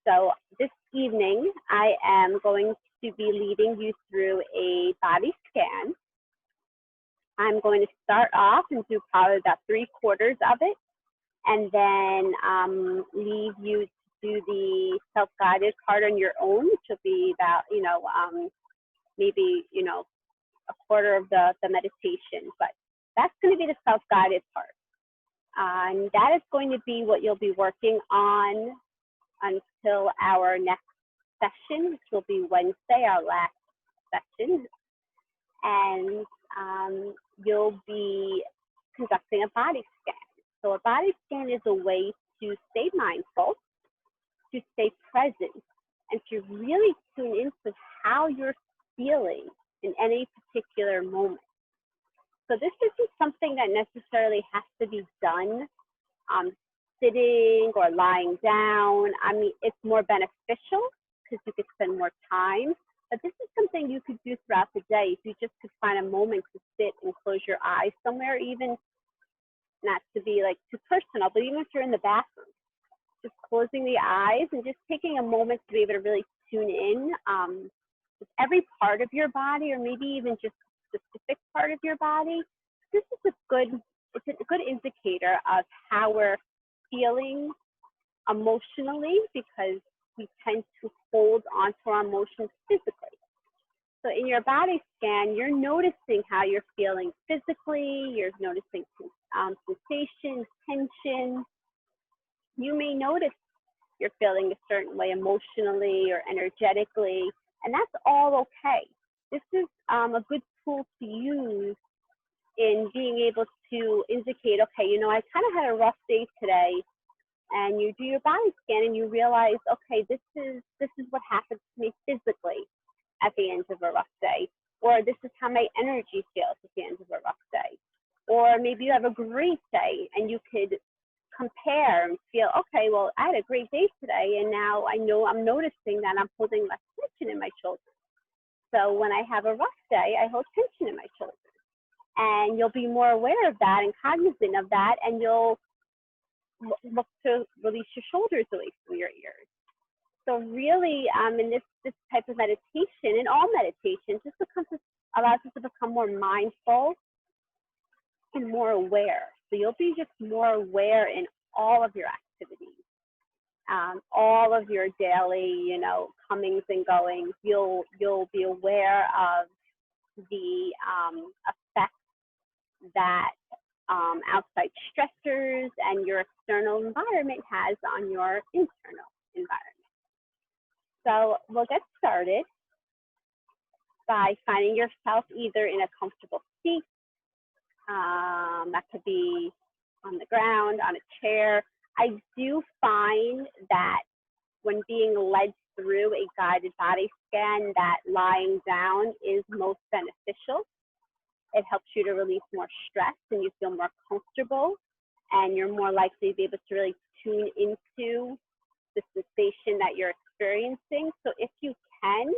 So this evening, I am going to be leading you through a body scan. I'm going to start off and do probably about 3/4 of it, and then leave you to do the self-guided part on your own, which will be about, maybe, a quarter of the meditation. But that's going to be the self-guided part. And that is going to be what you'll be working on until our next session, which will be Wednesday, our last session. And you'll be conducting a body scan. So a body scan is a way to stay mindful, to stay present, and to really tune into how you're feeling in any particular moment. So this isn't something that necessarily has to be done sitting or lying down. I mean, it's more beneficial because you could spend more time. But this is something you could do throughout the day if you just could find a moment to sit and close your eyes somewhere, even not to be like too personal, but even if you're in the bathroom, just closing the eyes and just taking a moment to be able to really tune in with every part of your body, or maybe even just a specific part of your body. This is it's a good indicator of how we're feeling emotionally, because we tend to hold onto our emotions physically. So in your body scan, you're noticing how you're feeling physically, you're noticing sensation, tension. You may notice you're feeling a certain way emotionally or energetically, and that's all okay. This is a good tool to use in being able to indicate, okay, I kind of had a rough day today, and you do your body scan and you realize, okay, this is what happens to me physically at the end of a rough day, or this is how my energy feels at the end of a rough day. Or maybe you have a great day and you could compare and feel, okay, well, I had a great day today, and now I know I'm noticing that I'm holding less tension in my shoulders. So when I have a rough day, I hold tension in my shoulders. And you'll be more aware of that and cognizant of that, and you'll look to release your shoulders away from your ears. So really, in this type of meditation, in all meditation, just allows us to become more mindful and more aware. So you'll be just more aware in all of your activities, all of your daily, comings and goings. You'll be aware of the effects that outside stressors and your external environment has on your internal environment. So we'll get started by finding yourself either in a comfortable seat, that could be on the ground, on a chair. I do find that when being led through a guided body scan, that lying down is most beneficial. It helps you to release more stress and you feel more comfortable, and you're more likely to be able to really tune into the sensation that you're experiencing. So if you can,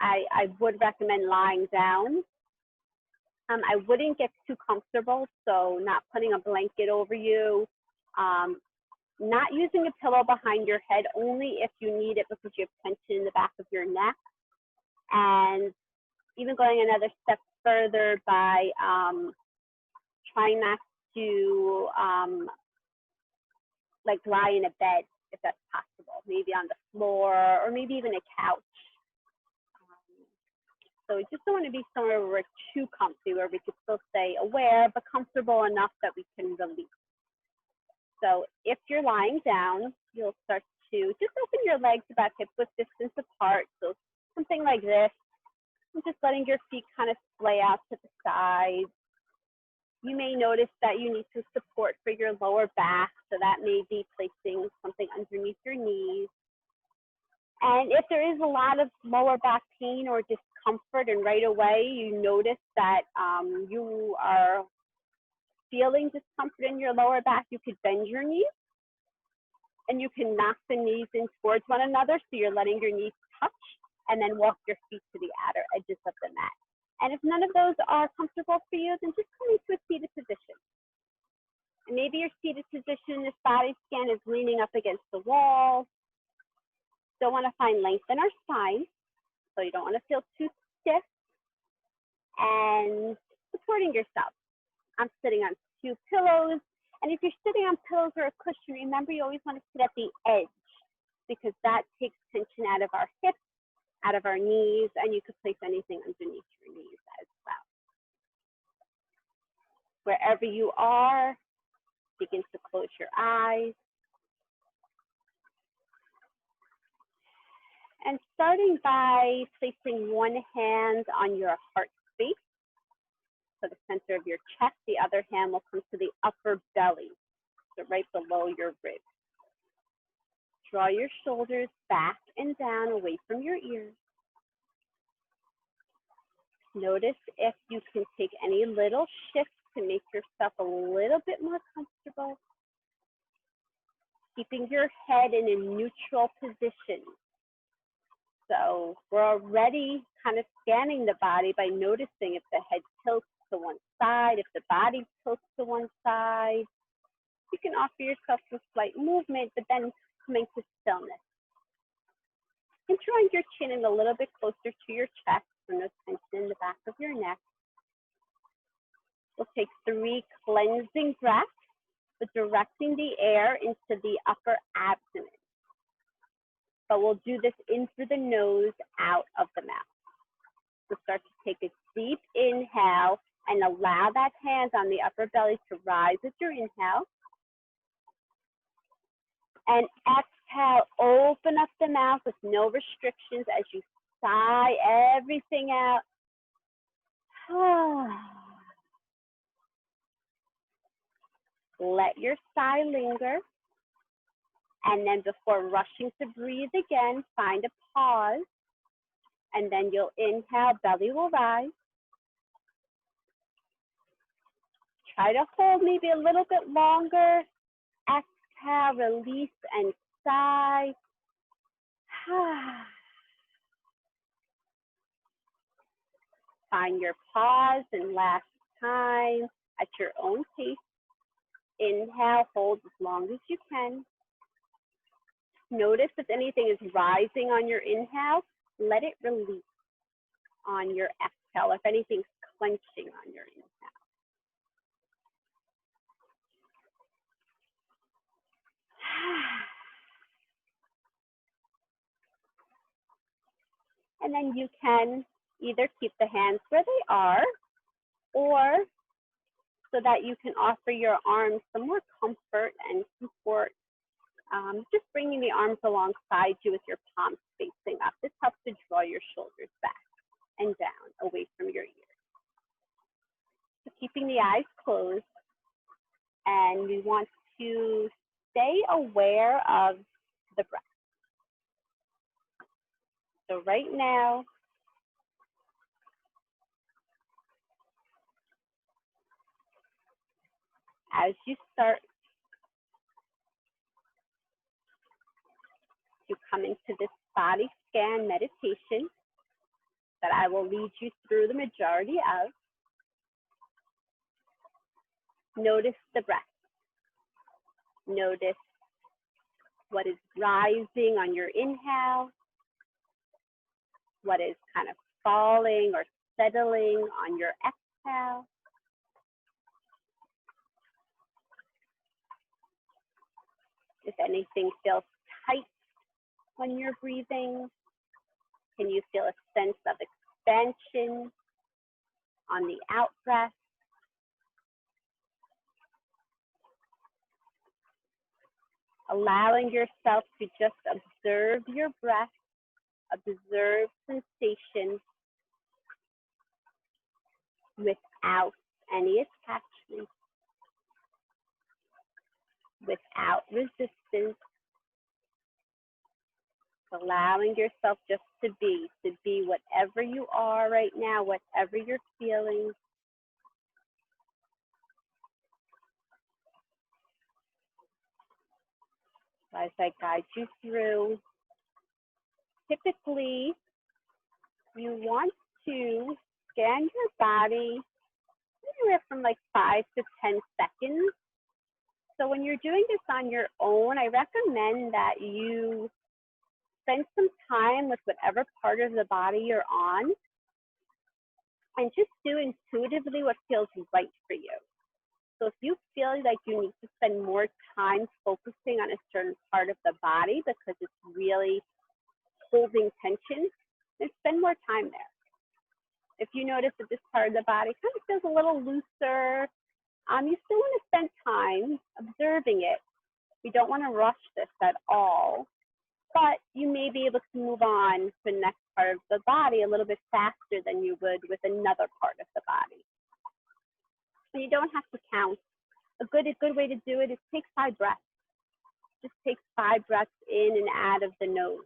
I would recommend lying down. I wouldn't get too comfortable, so not putting a blanket over you, not using a pillow behind your head, only if you need it because you have tension in the back of your neck, and even going another step further by trying not to lie in a bed if that's possible, maybe on the floor or maybe even a couch. So we just don't want to be somewhere where we're too comfy, where we can still stay aware but comfortable enough that we can release. So if you're lying down, you'll start to just open your legs about hip-width distance apart. So something like this. And just letting your feet kind of splay out to the sides. You may notice that you need some support for your lower back, so that may be placing something underneath your knees. And if there is a lot of lower back pain or discomfort, and right away you notice that you are feeling discomfort in your lower back, you could bend your knees and you can knock the knees in towards one another, so you're letting your knees touch, and then walk your feet to the outer edges of the mat. And if none of those are comfortable for you, then just come into a seated position. And maybe your seated position in this body scan is leaning up against the wall, still want to find length in our spine, so you don't want to feel too stiff, and supporting yourself. I'm sitting on 2 pillows, and if you're sitting on pillows or a cushion, remember you always want to sit at the edge because that takes tension out of our hips, out of our knees, and you could place anything underneath your knees as well. Wherever you are, begin to close your eyes. And starting by placing one hand on your heart space, so the center of your chest, the other hand will come to the upper belly, so right below your ribs. Draw your shoulders back and down away from your ears. Notice if you can take any little shifts to make yourself a little bit more comfortable. Keeping your head in a neutral position. So we're already kind of scanning the body by noticing if the head tilts to one side, if the body tilts to one side. You can offer yourself some slight movement, but then coming to stillness. And drawing your chin in a little bit closer to your chest, so no tension in the back of your neck. We'll take 3 cleansing breaths, but directing the air into the upper abdomen. But we'll do this in through the nose, out of the mouth. So start to take a deep inhale and allow that hand on the upper belly to rise with your inhale. And exhale, open up the mouth with no restrictions as you sigh everything out. Let your sigh linger. And then before rushing to breathe again, find a pause. And then you'll inhale, belly will rise. Try to hold maybe a little bit longer. Exhale, release, and sigh. Find your pause and last time at your own pace. Inhale, hold as long as you can. Notice if anything is rising on your inhale, let it release on your exhale, if anything's clenching on your inhale. And then you can either keep the hands where they are, or so that you can offer your arms some more comfort and support. Just bringing the arms alongside you with your palms facing up. This helps to draw your shoulders back and down away from your ears. So keeping the eyes closed, and we want to stay aware of the breath. So right now, as you start to come into this body scan meditation that I will lead you through the majority of, notice the breath. Notice what is rising on your inhale, what is kind of falling or settling on your exhale. If anything feels tight when you're breathing, can you feel a sense of expansion on the out breath? Allowing yourself to just observe your breath, observe sensation without any attachment, without resistance. Allowing yourself just to be whatever you are right now, whatever you're feeling. As I guide you through, typically you want to scan your body anywhere from like 5 to 10 seconds. So when you're doing this on your own, I recommend that you spend some time with whatever part of the body you're on and just do intuitively what feels right for you. So if you feel like you need to spend more time focusing on a certain part of the body because it's really holding tension, then spend more time there. If you notice that this part of the body kind of feels a little looser, you still want to spend time observing it. You don't want to rush this at all, but you may be able to move on to the next part of the body a little bit faster than you would with another part of the body. And you don't have to count. A good way to do it is take 5 breaths. Just take 5 breaths in and out of the nose.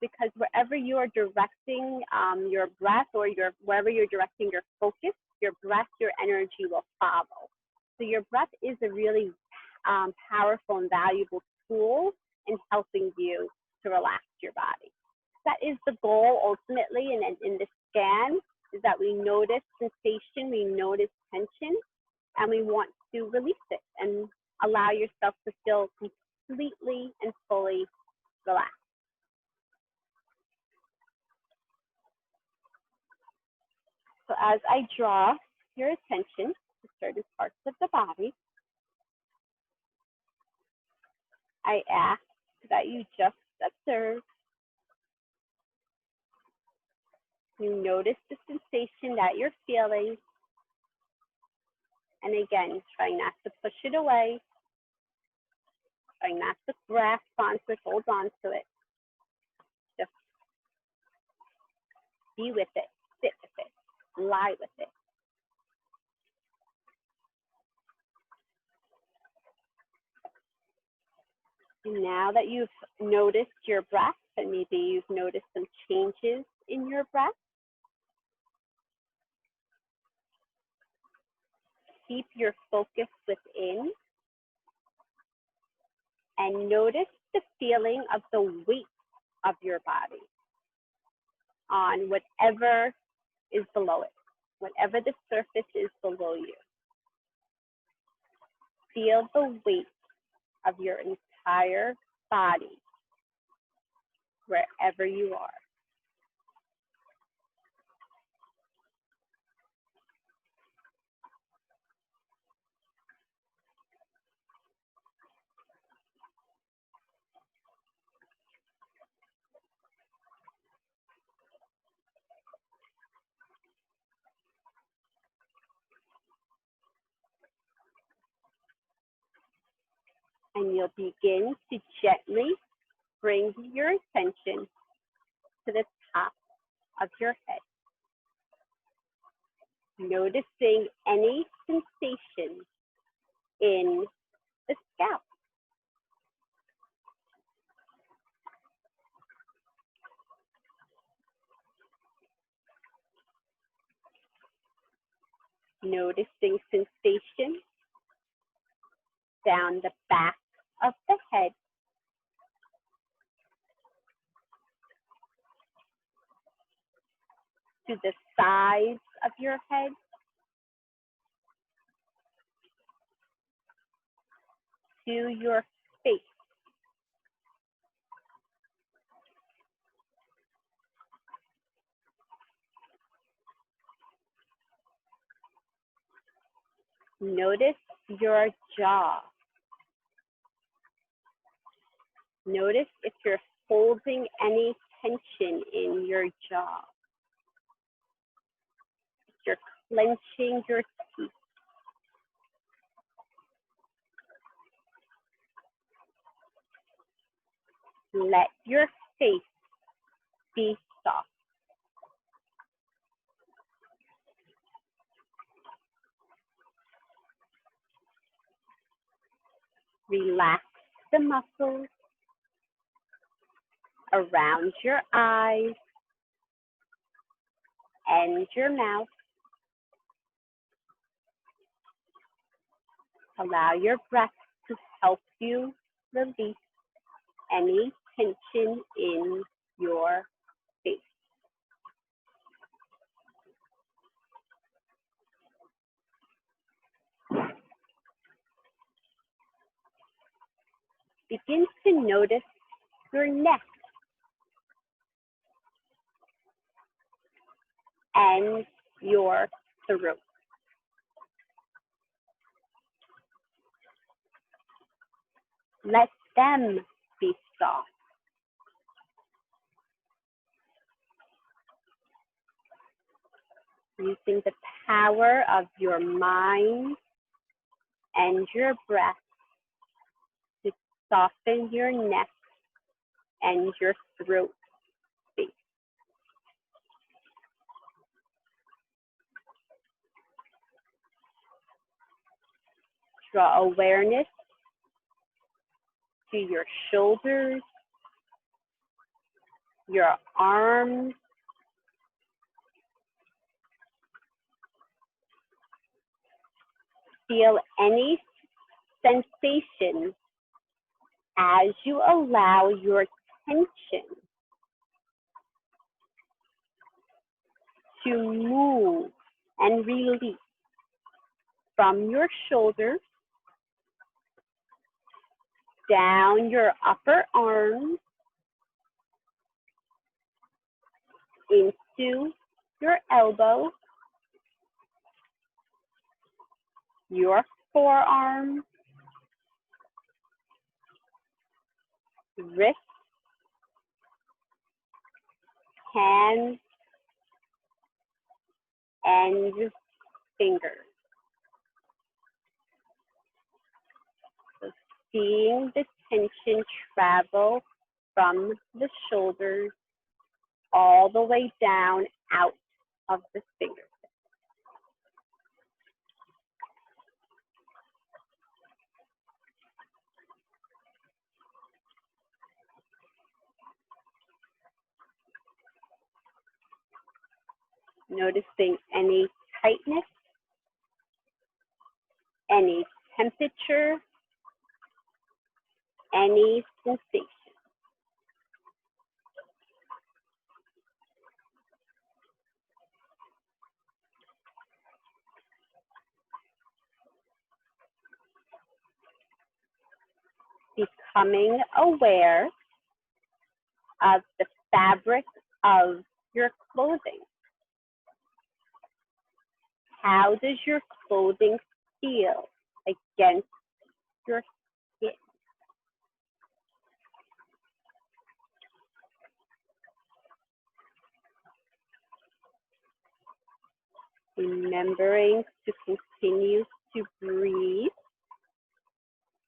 Because wherever you are directing your breath or wherever you're directing your focus, your breath, your energy will follow. So your breath is a really powerful and valuable tool in helping you to relax your body. That is the goal ultimately in this scan, is that we notice sensation, we notice tension, and we want to release it and allow yourself to feel completely and fully relaxed. So as I draw your attention to certain parts of the body, I ask that you just observe. You notice the sensation that you're feeling. And again, try not to push it away. Try not to grasp onto it, hold on to it. Just be with it, sit with it, lie with it. And now that you've noticed your breath, and maybe you've noticed some changes in your breath, keep your focus within and notice the feeling of the weight of your body on whatever is below it, whatever the surface is below you. Feel the weight of your entire body wherever you are. And you'll begin to gently bring your attention to the top of your head. Noticing any sensation in the scalp. Noticing sensation down the back of the head. To the sides of your head. To your face. Notice your jaw. Notice if you're holding any tension in your jaw. If you're clenching your teeth. Let your face be soft. Relax the muscles around your eyes and your mouth. Allow your breath to help you release any tension in your face. Begin to notice your neck and your throat. Let them be soft. Using the power of your mind and your breath to soften your neck and your throat space. Draw awareness to your shoulders, your arms, feel any sensation as you allow your tension to move and release from your shoulders down your upper arms into your elbow, your forearms, wrists, hands, and fingers. So seeing the tension travel from the shoulders all the way down out of the fingers. Noticing any tightness, any temperature, any sensation. Becoming aware of the fabric of your clothing. How does your clothing feel against your skin? Remembering to continue to breathe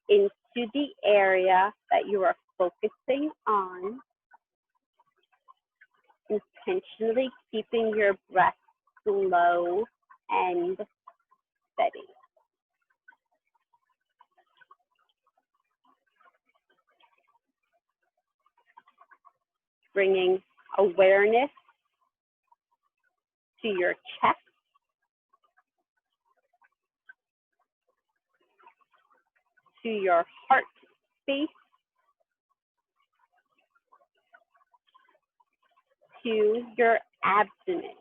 into the area that you are focusing on, intentionally keeping your breath slow and steady. Bringing awareness to your chest, to your heart space, to your abdomen.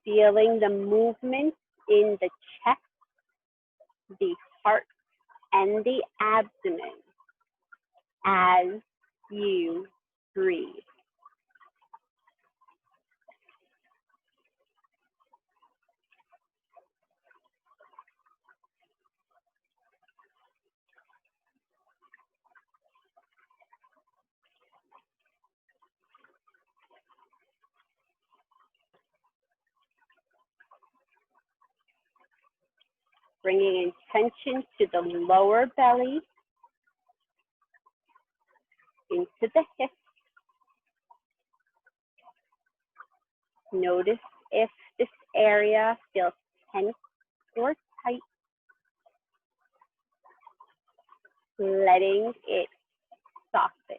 Feeling the movement in the chest, the heart, and the abdomen as you breathe. Bringing intention to the lower belly, into the hips. Notice if this area feels tense or tight, letting it soften.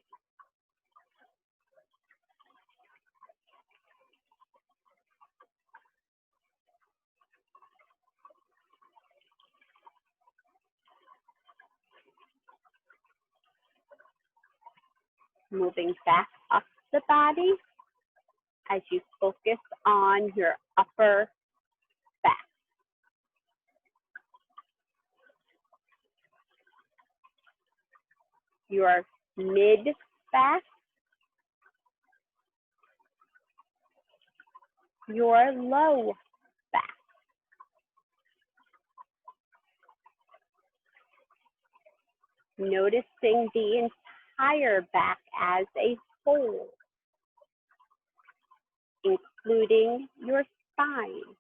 Moving back up the body as you focus on your upper back. Your mid back, your low back. Noticing the entire back as a whole, including your spine.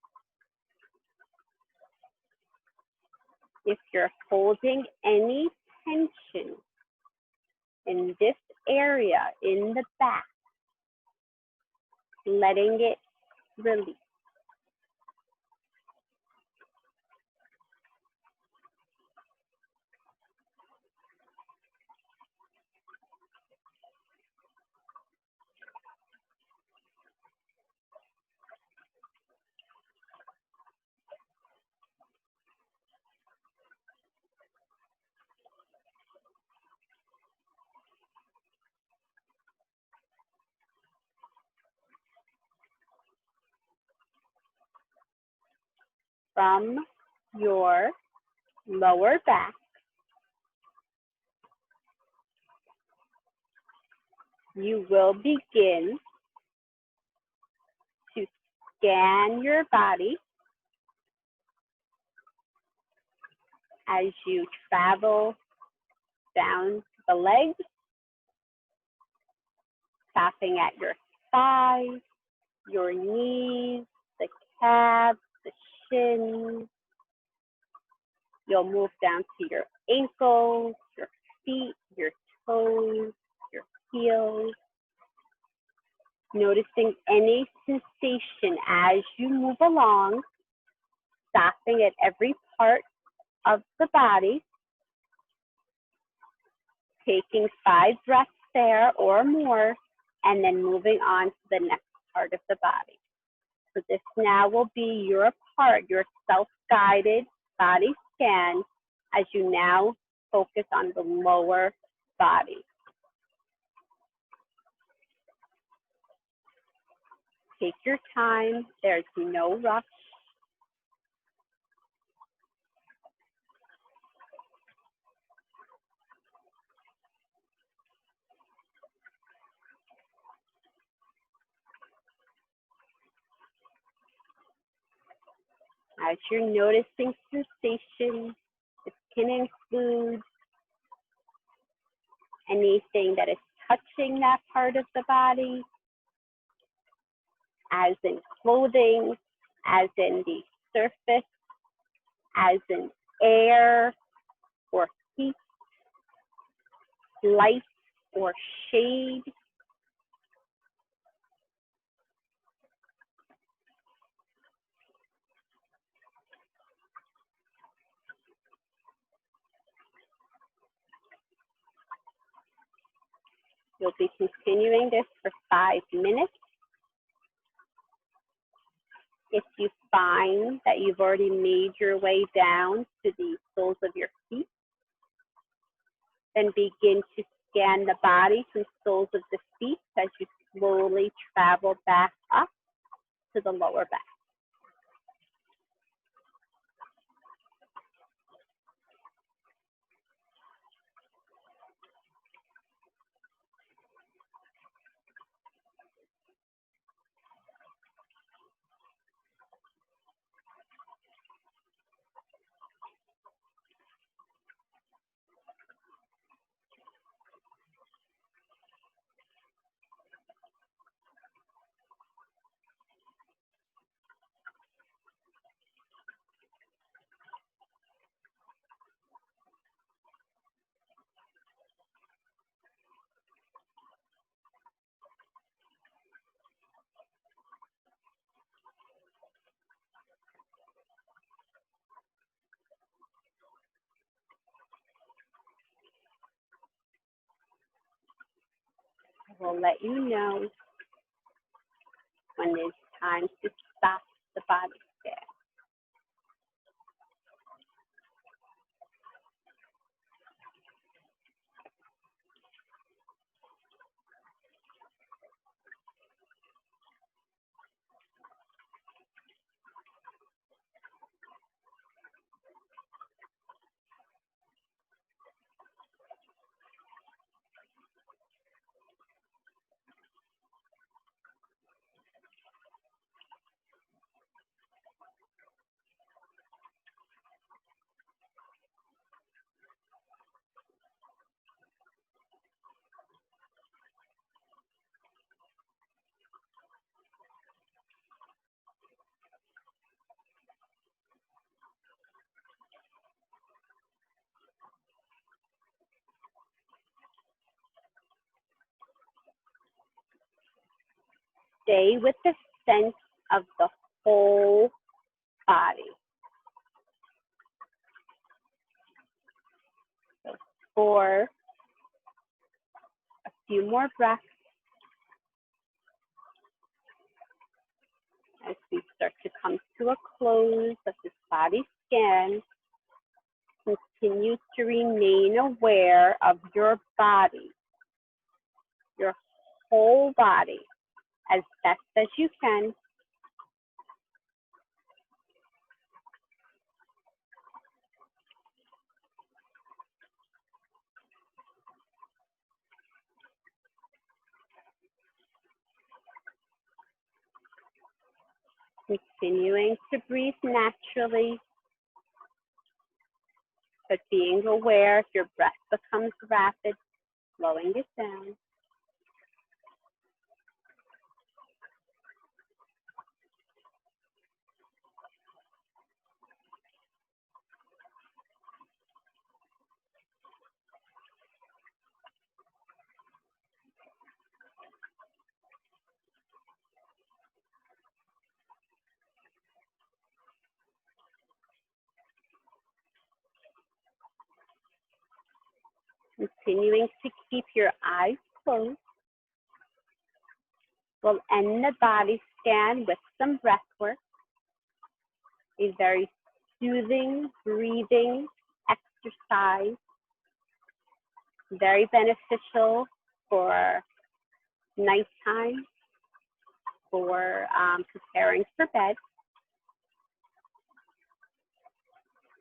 If you're holding any tension in this area in the back, letting it release. From your lower back, you will begin to scan your body as you travel down the legs, tapping at your thighs, your knees, the calves, the shins. You'll move down to your ankles, your feet, your toes, your heels. Noticing any sensation as you move along, stopping at every part of the body, taking 5 breaths there or more, and then moving on to the next part of the body. So this now will be your part, your self-guided body scan as you now focus on the lower body. Take your time, there's no rush. As you're noticing sensation, this can include anything that is touching that part of the body, as in clothing, as in the surface, as in air or heat, light or shade. You'll be continuing this for 5 minutes. If you find that you've already made your way down to the soles of your feet, then begin to scan the body from soles of the feet as you slowly travel back up to the lower back. I will let you know when it's time to stop the body scan. stay with the sense of the whole body. So for a few more breaths as we start to come to a close of this body scan. Continue to remain aware of your body, your whole body, as best as you can. Continuing to breathe naturally, but being aware if your breath becomes rapid, slowing it down. Continuing to keep your eyes closed. We'll end the body scan with some breath work, a very soothing breathing exercise, very beneficial for nighttime, for preparing for bed.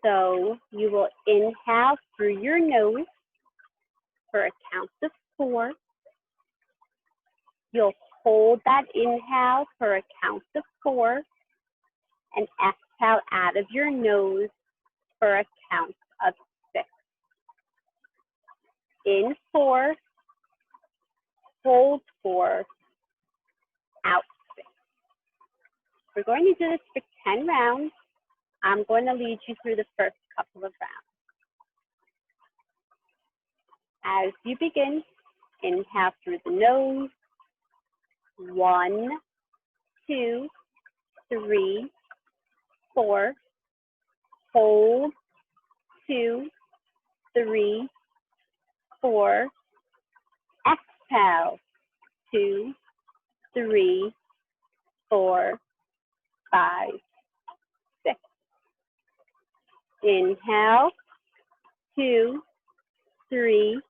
So you will inhale through your nose for a count of 4. You'll hold that inhale for a count of 4 and exhale out of your nose for a count of 6. In 4, hold 4, out 6. We're going to do this for 10 rounds. I'm going to lead you through the first couple of rounds. As you begin, inhale through the nose. 1, 2, 3, 4. Hold. 2, 3, 4. Exhale. 2, 3, 4, 5, 6. Inhale. 2, 3,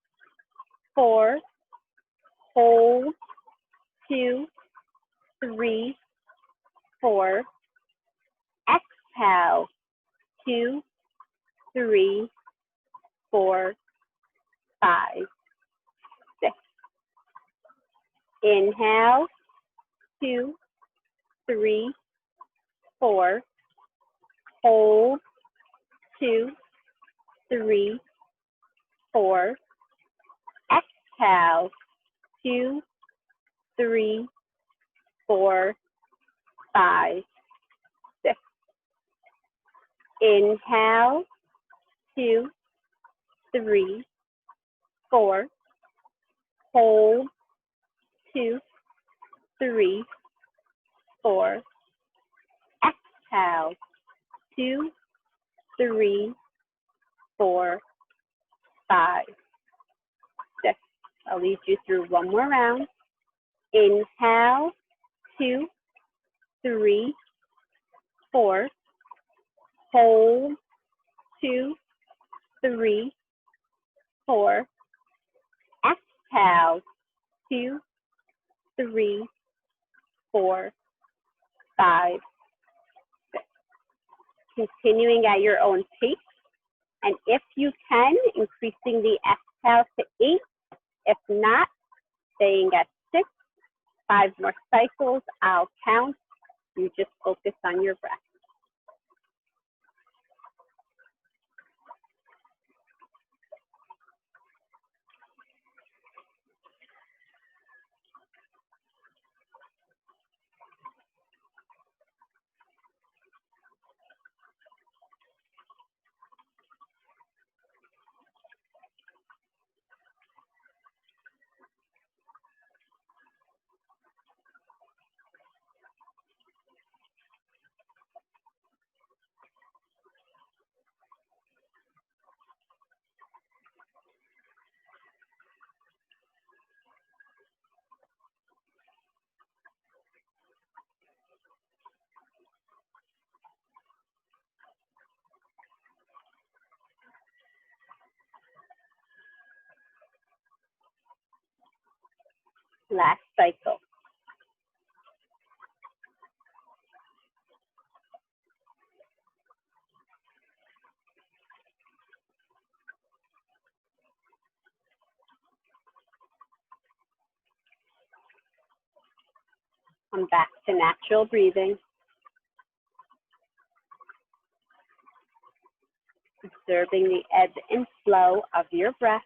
4. Hold. 2, 3, 4. Exhale. 2, 3, 4, 5, 6. Inhale. 2, 3, 4. Hold. 2, 3, 4. Exhale. 2, 3, 4, 5, 6. Inhale. 2, 3, 4. Hold. 2, 3, 4. Exhale. 2, 3, 4, 5, 6. I'll lead you through one more round. Inhale. 2, 3, 4. Hold. 2, 3, 4. Exhale. 2, 3, 4, 5, 6. Continuing at your own pace. And if you can, increasing the exhale to 8. If not, staying at 6. 5 more cycles, I'll count. You just focus on your breath. Last cycle. Come back to natural breathing. Observing the ebb and flow of your breath.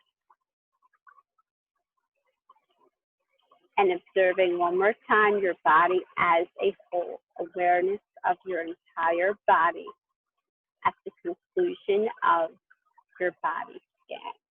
And observing one more time your body as a whole. Awareness of your entire body at the conclusion of your body scan.